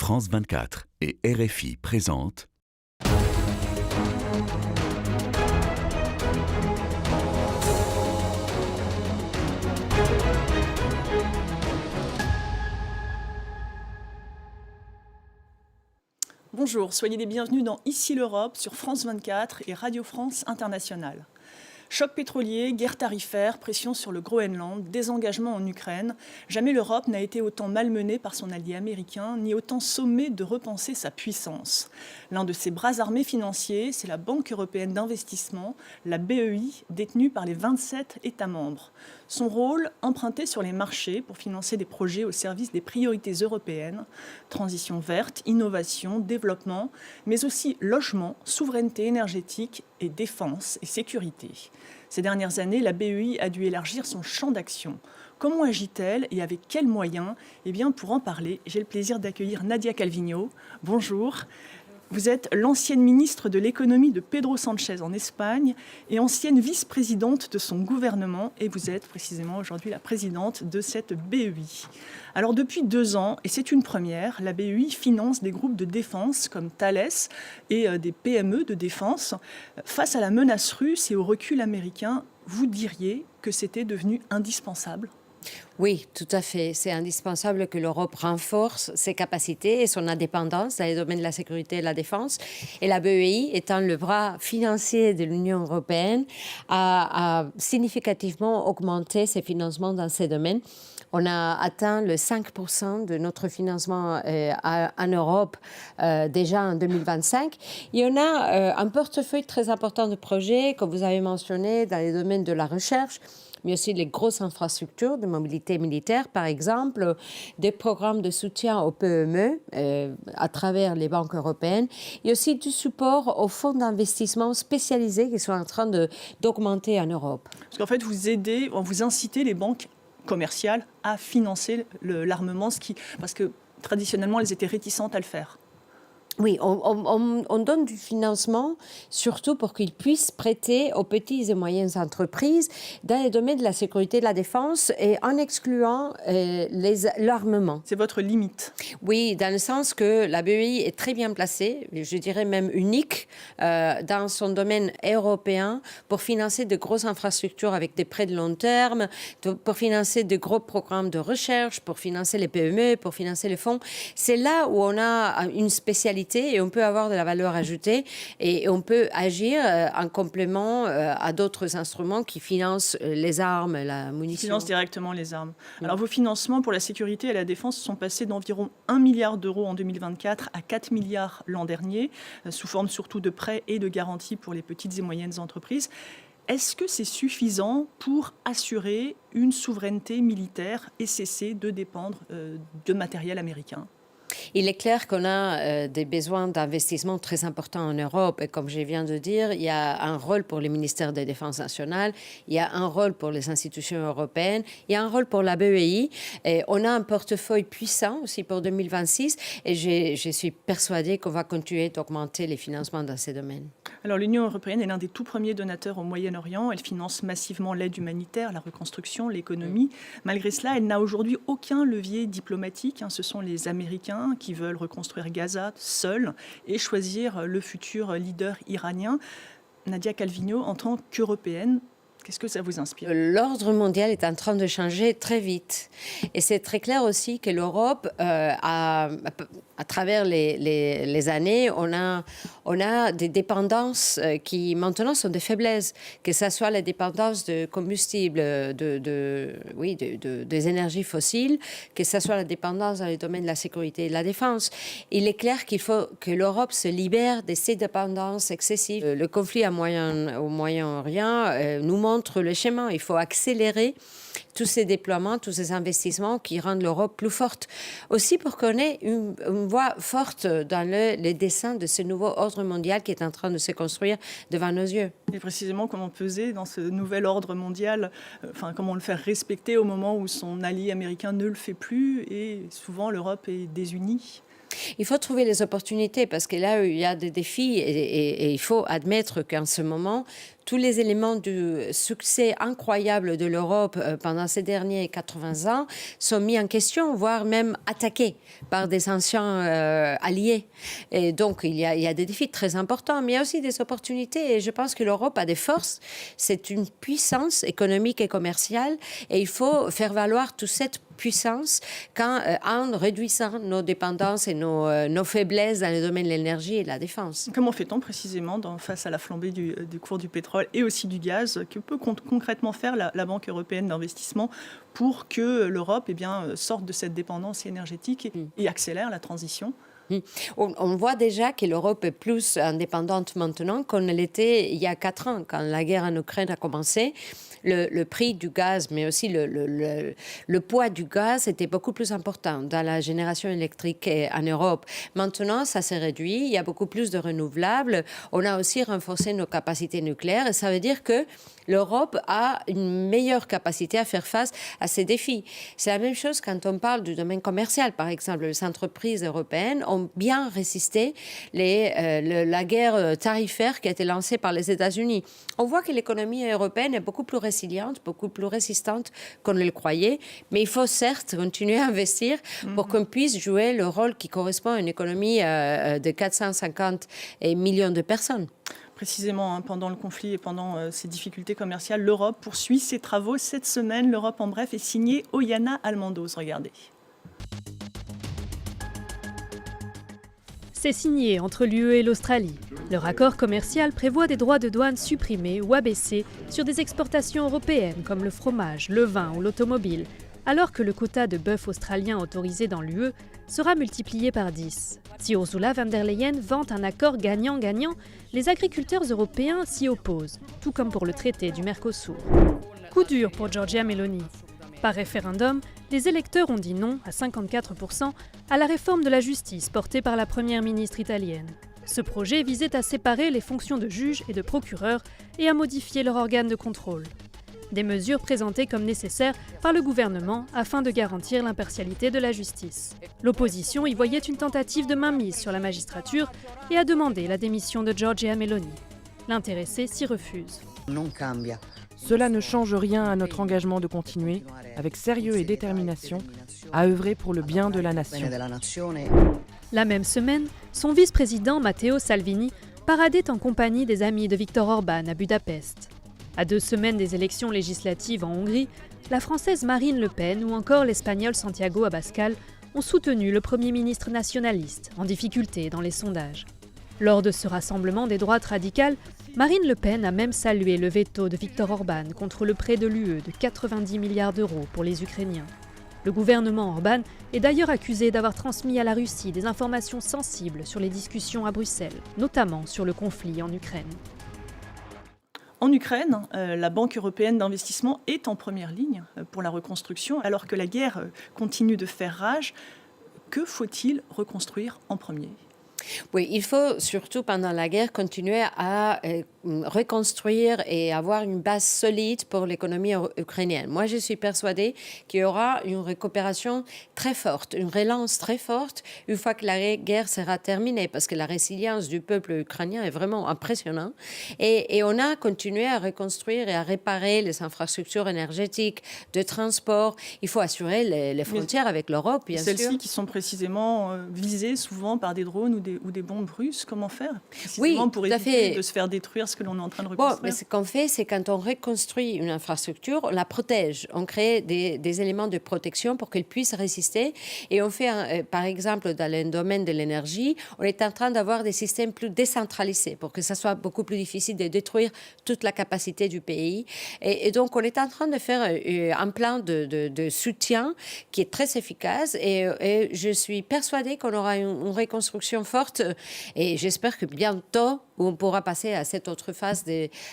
France 24 et RFI présentent Bonjour, soyez les bienvenus dans Ici l'Europe sur France 24 et Radio France Internationale. Choc pétrolier, guerre tarifaire, pression sur le Groenland, désengagement en Ukraine. Jamais l'Europe n'a été autant malmenée par son allié américain, ni autant sommée de repenser sa puissance. L'un de ses bras armés financiers, c'est la Banque européenne d'investissement, la BEI, détenue par les 27 États membres. Son rôle, emprunter sur les marchés pour financer des projets au service des priorités européennes, transition verte, innovation, développement, mais aussi logement, souveraineté énergétique et défense et sécurité. Ces dernières années, la BEI a dû élargir son champ d'action. Comment agit-elle et avec quels moyens? Eh bien, pour en parler, j'ai le plaisir d'accueillir Nadia Calviño. Bonjour. Vous êtes l'ancienne ministre de l'économie de Pedro Sánchez en Espagne et ancienne vice-présidente de son gouvernement. Et vous êtes précisément aujourd'hui la présidente de cette BEI. Alors depuis 2 ans, et c'est une première, la BEI finance des groupes de défense comme Thales et des PME de défense. Face à la menace russe et au recul américain, vous diriez que c'était devenu indispensable ? Oui, tout à fait. C'est indispensable que l'Europe renforce ses capacités et son indépendance dans les domaines de la sécurité et de la défense. Et la BEI, étant le bras financier de l'Union européenne, a significativement augmenté ses financements dans ces domaines. On a atteint le 5% de notre financement en Europe déjà en 2025. Et on a un portefeuille très important de projets, comme vous avez mentionné, dans les domaines de la recherche, mais aussi les grosses infrastructures de mobilité militaire, par exemple, des programmes de soutien aux PME à travers les banques européennes, et aussi du support aux fonds d'investissement spécialisés qui sont en train d'augmenter en Europe. Parce qu'en fait, vous incitez les banques commerciales à financer l'armement, parce que traditionnellement, elles étaient réticentes à le faire. Oui, on donne du financement surtout pour qu'ils puissent prêter aux petites et moyennes entreprises dans les domaines de la sécurité et de la défense et en excluant l'armement. C'est votre limite. Oui, dans le sens que la BEI est très bien placée, je dirais même unique, dans son domaine européen pour financer de grosses infrastructures avec des prêts de long terme, pour financer de gros programmes de recherche, pour financer les PME, pour financer les fonds. C'est là où on a une spécialité et on peut avoir de la valeur ajoutée et on peut agir en complément à d'autres instruments qui financent les armes, la munition. Financent directement les armes. Alors vos financements pour la sécurité et la défense sont passés d'environ 1 milliard d'euros en 2024 à 4 milliards l'an dernier, sous forme surtout de prêts et de garanties pour les petites et moyennes entreprises. Est-ce que c'est suffisant pour assurer une souveraineté militaire et cesser de dépendre de matériel américain ? Il est clair qu'on a des besoins d'investissement très importants en Europe. Et comme je viens de dire, il y a un rôle pour le ministère de la Défense nationale, il y a un rôle pour les institutions européennes, il y a un rôle pour la BEI. Et on a un portefeuille puissant aussi pour 2026. Et je suis persuadée qu'on va continuer d'augmenter les financements dans ces domaines. Alors l'Union européenne est l'un des tout premiers donateurs au Moyen-Orient. Elle finance massivement l'aide humanitaire, la reconstruction, l'économie. Malgré cela, elle n'a aujourd'hui aucun levier diplomatique. Ce sont les Américains qui veulent reconstruire Gaza seuls et choisir le futur leader iranien. Nadia Calviño, en tant qu'Européenne, qu'est-ce que ça vous inspire? L'ordre mondial est en train de changer très vite. Et c'est très clair aussi que l'Europe, à travers les années, on a des dépendances qui maintenant sont des faiblesses, que ce soit la dépendance de combustibles, des énergies fossiles, que ce soit la dépendance dans les domaines de la sécurité et de la défense. Il est clair qu'il faut que l'Europe se libère de ces dépendances excessives. Le conflit au Moyen-Orient nous montre le chemin. Il faut accélérer tous ces déploiements, tous ces investissements qui rendent l'Europe plus forte. Aussi pour qu'on ait une voix forte dans les dessins de ce nouveau ordre mondial qui est en train de se construire devant nos yeux. Et précisément, comment peser dans ce nouvel ordre mondial, comment le faire respecter au moment où son allié américain ne le fait plus et souvent l'Europe est désunie. Il faut trouver les opportunités parce que là, il y a des défis et il faut admettre qu'en ce moment, tous les éléments du succès incroyable de l'Europe pendant ces derniers 80 ans sont mis en question, voire même attaqués par des anciens alliés. Et donc, il y a des défis très importants, mais il y a aussi des opportunités. Et je pense que l'Europe a des forces. C'est une puissance économique et commerciale. Et il faut faire valoir toute cette puissance en réduisant nos dépendances et nos faiblesses dans le domaine de l'énergie et de la défense. Comment fait-on précisément face à la flambée du cours du pétrole et aussi du gaz? Que peut concrètement faire la Banque européenne d'investissement pour que l'Europe sorte de cette dépendance énergétique et accélère la transition? On voit déjà que l'Europe est plus indépendante maintenant qu'on l'était il y a 4 ans, quand la guerre en Ukraine a commencé. Le prix du gaz, mais aussi le poids du gaz était beaucoup plus important dans la génération électrique en Europe. Maintenant, ça s'est réduit. Il y a beaucoup plus de renouvelables. On a aussi renforcé nos capacités nucléaires. Et ça veut dire que l'Europe a une meilleure capacité à faire face à ces défis. C'est la même chose quand on parle du domaine commercial. Par exemple, les entreprises européennes ont bien résisté la guerre tarifaire qui a été lancée par les États-Unis. On voit que l'économie européenne est beaucoup plus résiliente, beaucoup plus résistante qu'on ne le croyait. Mais il faut certes continuer à investir pour qu'on puisse jouer le rôle qui correspond à une économie de 450 millions de personnes. Précisément, pendant le conflit et pendant ces difficultés commerciales, l'Europe poursuit ses travaux. Cette semaine, l'Europe en bref est signée Oiana Almandoz. Regardez. C'est signé entre l'UE et l'Australie. Leur accord commercial prévoit des droits de douane supprimés ou abaissés sur des exportations européennes comme le fromage, le vin ou l'automobile, alors que le quota de bœuf australien autorisé dans l'UE sera multiplié par 10. Si Ursula von der Leyen vante un accord gagnant-gagnant, les agriculteurs européens s'y opposent, tout comme pour le traité du Mercosur. Coup dur pour Giorgia Meloni. Par référendum, les électeurs ont dit non à 54% à la réforme de la justice portée par la première ministre italienne. Ce projet visait à séparer les fonctions de juge et de procureur et à modifier leur organe de contrôle. Des mesures présentées comme nécessaires par le gouvernement afin de garantir l'impartialité de la justice. L'opposition y voyait une tentative de mainmise sur la magistrature et a demandé la démission de Giorgia Meloni. L'intéressé s'y refuse. Cela ne change rien à notre engagement de continuer, avec sérieux et détermination, à œuvrer pour le bien de la nation. La même semaine, son vice-président Matteo Salvini paradait en compagnie des amis de Viktor Orban à Budapest. À 2 semaines des élections législatives en Hongrie, la Française Marine Le Pen ou encore l'Espagnol Santiago Abascal ont soutenu le Premier ministre nationaliste, en difficulté dans les sondages. Lors de ce rassemblement des droites radicales, Marine Le Pen a même salué le veto de Viktor Orban contre le prêt de l'UE de 90 milliards d'euros pour les Ukrainiens. Le gouvernement Orban est d'ailleurs accusé d'avoir transmis à la Russie des informations sensibles sur les discussions à Bruxelles, notamment sur le conflit en Ukraine. En Ukraine, la Banque européenne d'investissement est en première ligne pour la reconstruction, alors que la guerre continue de faire rage. Que faut-il reconstruire en premier ? Oui, il faut surtout pendant la guerre continuer à reconstruire et avoir une base solide pour l'économie ukrainienne. Moi, je suis persuadée qu'il y aura une récupération très forte, une relance très forte une fois que la guerre sera terminée, parce que la résilience du peuple ukrainien est vraiment impressionnante. Et on a continué à reconstruire et à réparer les infrastructures énergétiques, de transport. Il faut assurer les frontières avec l'Europe, bien sûr. Celles-ci qui sont précisément visées souvent par des drones ou des bombes russes, comment faire oui, pour éviter de se faire détruire ce que l'on est en train de reconstruire? Mais ce qu'on fait, c'est quand on reconstruit une infrastructure, on la protège. On crée des éléments de protection pour qu'elle puisse résister. Et on fait, par exemple, dans le domaine de l'énergie, on est en train d'avoir des systèmes plus décentralisés pour que ça soit beaucoup plus difficile de détruire toute la capacité du pays. Et donc, on est en train de faire un plan de soutien qui est très efficace. Et je suis persuadée qu'on aura une reconstruction forte. Et j'espère que bientôt, on pourra passer à cette autre phase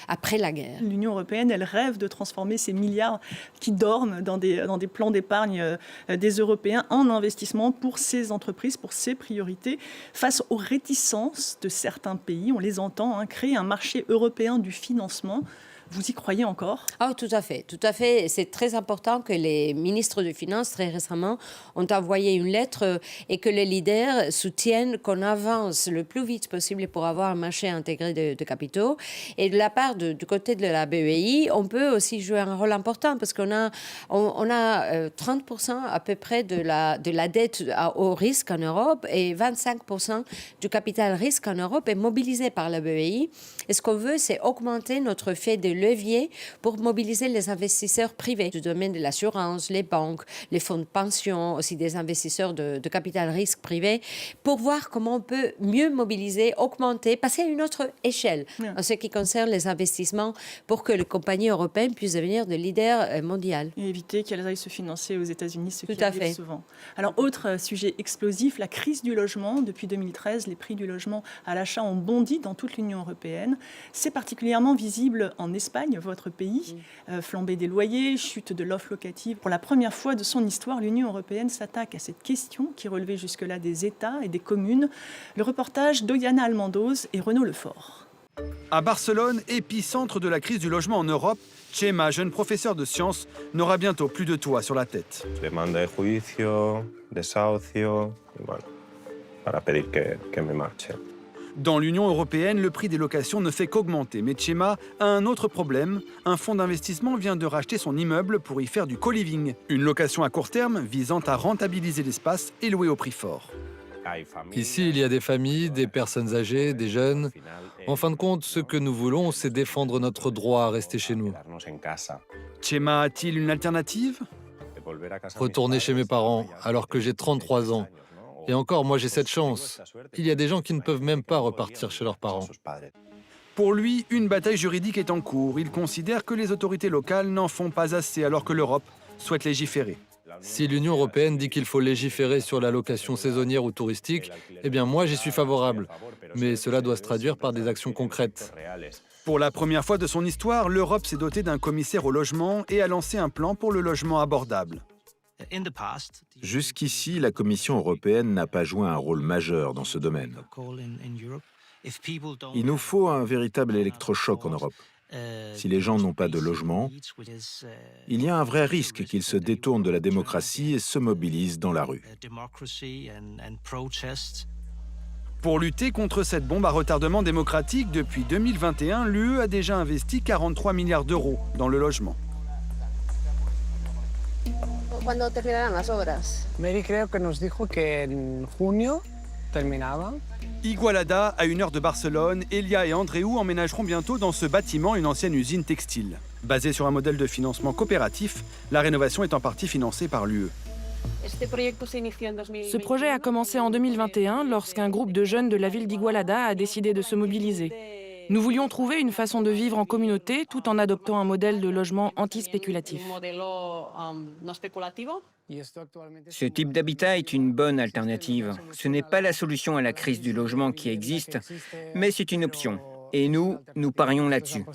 après la guerre. L'Union européenne, elle rêve de transformer ces milliards qui dorment dans des plans d'épargne des Européens en investissement pour ces entreprises, pour ces priorités. Face aux réticences de certains pays, on les entend, créer un marché européen du financement. Vous y croyez encore ? Ah, tout à fait, tout à fait. C'est très important que les ministres des Finances, très récemment, ont envoyé une lettre et que les leaders soutiennent qu'on avance le plus vite possible pour avoir un marché intégré de capitaux. Et de la part du côté de la BEI, on peut aussi jouer un rôle important parce qu'on a 30% à peu près de la dette au risque en Europe et 25% du capital risque en Europe est mobilisé par la BEI. Et ce qu'on veut, c'est augmenter notre fait de levier pour mobiliser les investisseurs privés du domaine de l'assurance, les banques, les fonds de pension, aussi des investisseurs de capital risque privé, pour voir comment on peut mieux mobiliser, augmenter, passer à une autre échelle en ce qui concerne les investissements pour que les compagnies européennes puissent devenir des leaders mondiaux. Et éviter qu'elles aillent se financer aux États-Unis, ce Tout qui à arrive fait. souvent. Alors, autre sujet explosif, la crise du logement. Depuis 2013, les prix du logement à l'achat ont bondi dans toute l'Union européenne. C'est particulièrement visible en Espagne, votre pays. Flambée des loyers, chute de l'offre locative. Pour la première fois de son histoire, l'Union européenne s'attaque à cette question qui relevait jusque-là des États et des communes. Le reportage d'Oiana Almandoz et Renaud Lefort. À Barcelone, épicentre de la crise du logement en Europe, Chema, jeune professeur de sciences, n'aura bientôt plus de toit sur la tête. Demanda de juicio, desahucio, y bueno, para pedir que me marche. Dans l'Union européenne, le prix des locations ne fait qu'augmenter. Mais Chema a un autre problème. Un fonds d'investissement vient de racheter son immeuble pour y faire du co-living. Une location à court terme visant à rentabiliser l'espace et louer au prix fort. Ici, il y a des familles, des personnes âgées, des jeunes. En fin de compte, ce que nous voulons, c'est défendre notre droit à rester chez nous. Chema a-t-il une alternative ? Retourner chez mes parents, alors que j'ai 33 ans. Et encore, moi, j'ai cette chance. Il y a des gens qui ne peuvent même pas repartir chez leurs parents. Pour lui, une bataille juridique est en cours. Il considère que les autorités locales n'en font pas assez alors que l'Europe souhaite légiférer. Si l'Union européenne dit qu'il faut légiférer sur la location saisonnière ou touristique, eh bien moi, j'y suis favorable. Mais cela doit se traduire par des actions concrètes. Pour la première fois de son histoire, l'Europe s'est dotée d'un commissaire au logement et a lancé un plan pour le logement abordable. Jusqu'ici, la Commission européenne n'a pas joué un rôle majeur dans ce domaine. Il nous faut un véritable électrochoc en Europe. Si les gens n'ont pas de logement, il y a un vrai risque qu'ils se détournent de la démocratie et se mobilisent dans la rue. Pour lutter contre cette bombe à retardement démocratique, depuis 2021, l'UE a déjà investi 43 milliards d'euros dans le logement. ¿Cuándo terminarán las obras? Mary creo que nos dijo que en junio terminaba. Igualada, à 1 heure de Barcelone, Elia et Andreu emménageront bientôt dans ce bâtiment une ancienne usine textile. Basée sur un modèle de financement coopératif, la rénovation est en partie financée par l'UE. Ce projet a commencé en 2021 lorsqu'un groupe de jeunes de la ville d'Igualada a décidé de se mobiliser. Nous voulions trouver une façon de vivre en communauté tout en adoptant un modèle de logement anti-spéculatif. Ce type d'habitat est une bonne alternative. Ce n'est pas la solution à la crise du logement qui existe, mais c'est une option. Et nous parions là-dessus.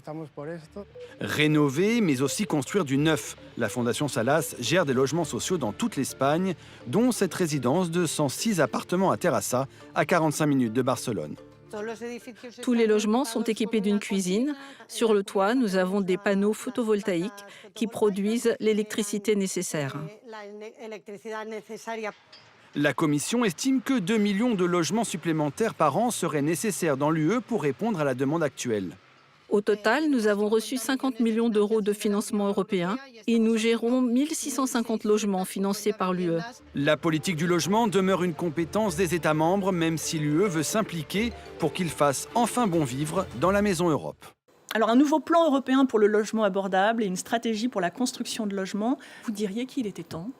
Rénover, mais aussi construire du neuf. La Fondation Salas gère des logements sociaux dans toute l'Espagne, dont cette résidence de 106 appartements à Terrassa, à 45 minutes de Barcelone. Tous les logements sont équipés d'une cuisine. Sur le toit, nous avons des panneaux photovoltaïques qui produisent l'électricité nécessaire. La Commission estime que 2 millions de logements supplémentaires par an seraient nécessaires dans l'UE pour répondre à la demande actuelle. Au total, nous avons reçu 50 millions d'euros de financement européen et nous gérons 1650 logements financés par l'UE. La politique du logement demeure une compétence des États membres, même si l'UE veut s'impliquer pour qu'ils fassent enfin bon vivre dans la maison Europe. Alors, un nouveau plan européen pour le logement abordable et une stratégie pour la construction de logements. Vous diriez qu'il était temps ?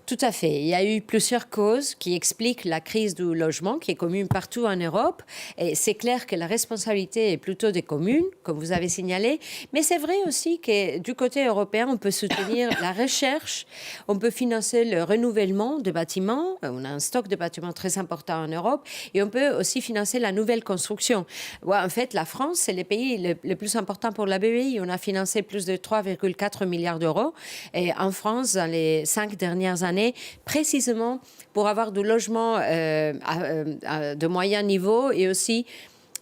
Tout à fait. Il y a eu plusieurs causes qui expliquent la crise du logement qui est commune partout en Europe. Et c'est clair que la responsabilité est plutôt des communes, comme vous avez signalé. Mais c'est vrai aussi que du côté européen, on peut soutenir la recherche, on peut financer le renouvellement de bâtiments. On a un stock de bâtiments très important en Europe. Et on peut aussi financer la nouvelle construction. Ouais, en fait, la France, c'est le pays le plus important pour la BEI. On a financé plus de 3,4 milliards d'euros. Et en France, dans les 5 dernières années, précisément pour avoir du logement de moyen niveau et aussi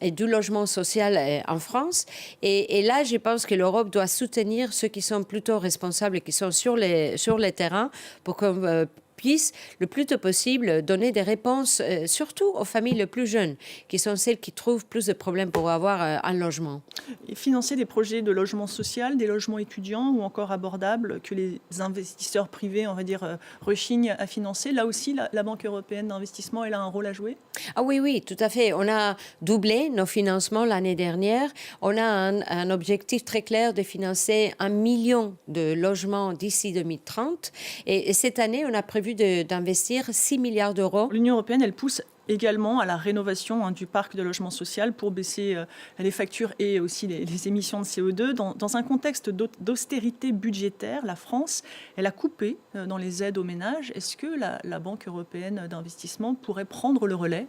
et du logement social en France. Et là, je pense que l'Europe doit soutenir ceux qui sont plutôt responsables et qui sont sur les terrains pour qu'on puisse le plus tôt possible donner des réponses, surtout aux familles les plus jeunes, qui sont celles qui trouvent plus de problèmes pour avoir un logement. Et financer des projets de logement social, des logements étudiants ou encore abordables que les investisseurs privés, on va dire, rechignent à financer. Là aussi, la Banque européenne d'investissement, elle a un rôle à jouer? Ah oui, tout à fait. On a doublé nos financements l'année dernière. On a un objectif très clair de financer 1 million de logements d'ici 2030. Et cette année, on a prévu d'investir 6 milliards d'euros. L'Union européenne, elle pousse également à la rénovation du parc de logement social pour baisser les factures et aussi les émissions de CO2. Dans un contexte d'austérité budgétaire, la France, elle a coupé dans les aides aux ménages. Est-ce que la Banque européenne d'investissement pourrait prendre le relais ?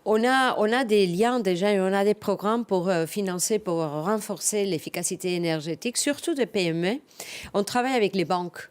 On a des liens déjà et on a des programmes pour financer, pour renforcer l'efficacité énergétique, surtout des PME. On travaille avec les banques.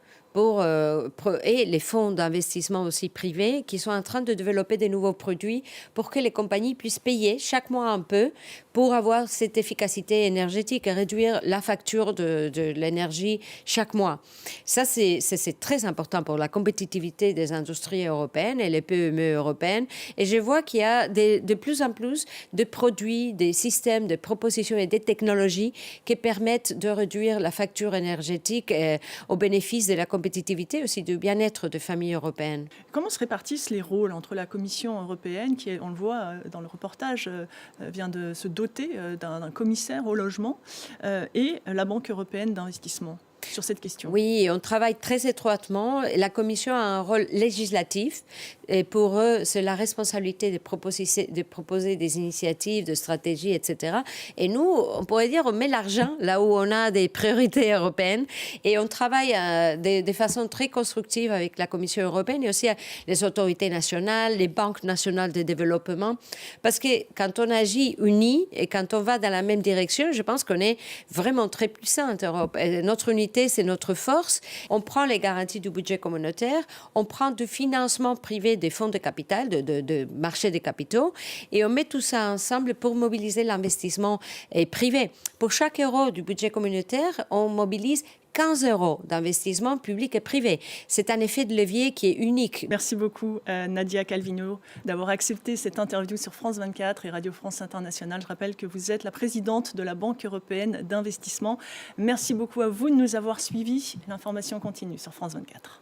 Et les fonds d'investissement aussi privés qui sont en train de développer des nouveaux produits pour que les compagnies puissent payer chaque mois un peu pour avoir cette efficacité énergétique et réduire la facture de l'énergie chaque mois. Ça, c'est très important pour la compétitivité des industries européennes et les PME européennes. Et je vois qu'il y a de plus en plus de produits, des systèmes, de propositions et des technologies qui permettent de réduire la facture énergétique au bénéfice de la compétitivité, aussi du bien-être de familles européennes. Comment se répartissent les rôles entre la Commission européenne, qui, on le voit dans le reportage, vient de se doter d'un commissaire au logement, et la Banque européenne d'investissement sur cette question? Oui, on travaille très étroitement. La Commission a un rôle législatif et pour eux, c'est la responsabilité de proposer des initiatives, de stratégies, etc. Et nous, on pourrait dire, on met l'argent là où on a des priorités européennes et on travaille de façon très constructive avec la Commission européenne et aussi les autorités nationales, les banques nationales de développement. Parce que quand on agit unis et quand on va dans la même direction, je pense qu'on est vraiment très puissante, Europe. Et notre unité, c'est notre force. On prend les garanties du budget communautaire, on prend du financement privé des fonds de capital, de marché des capitaux, et on met tout ça ensemble pour mobiliser l'investissement privé. Pour chaque euro du budget communautaire, on mobilise 15 euros d'investissement public et privé. C'est un effet de levier qui est unique. Merci beaucoup, Nadia Calvino, d'avoir accepté cette interview sur France 24 et Radio France Internationale. Je rappelle que vous êtes la présidente de la Banque européenne d'investissement. Merci beaucoup à vous de nous avoir suivis. L'information continue sur France 24.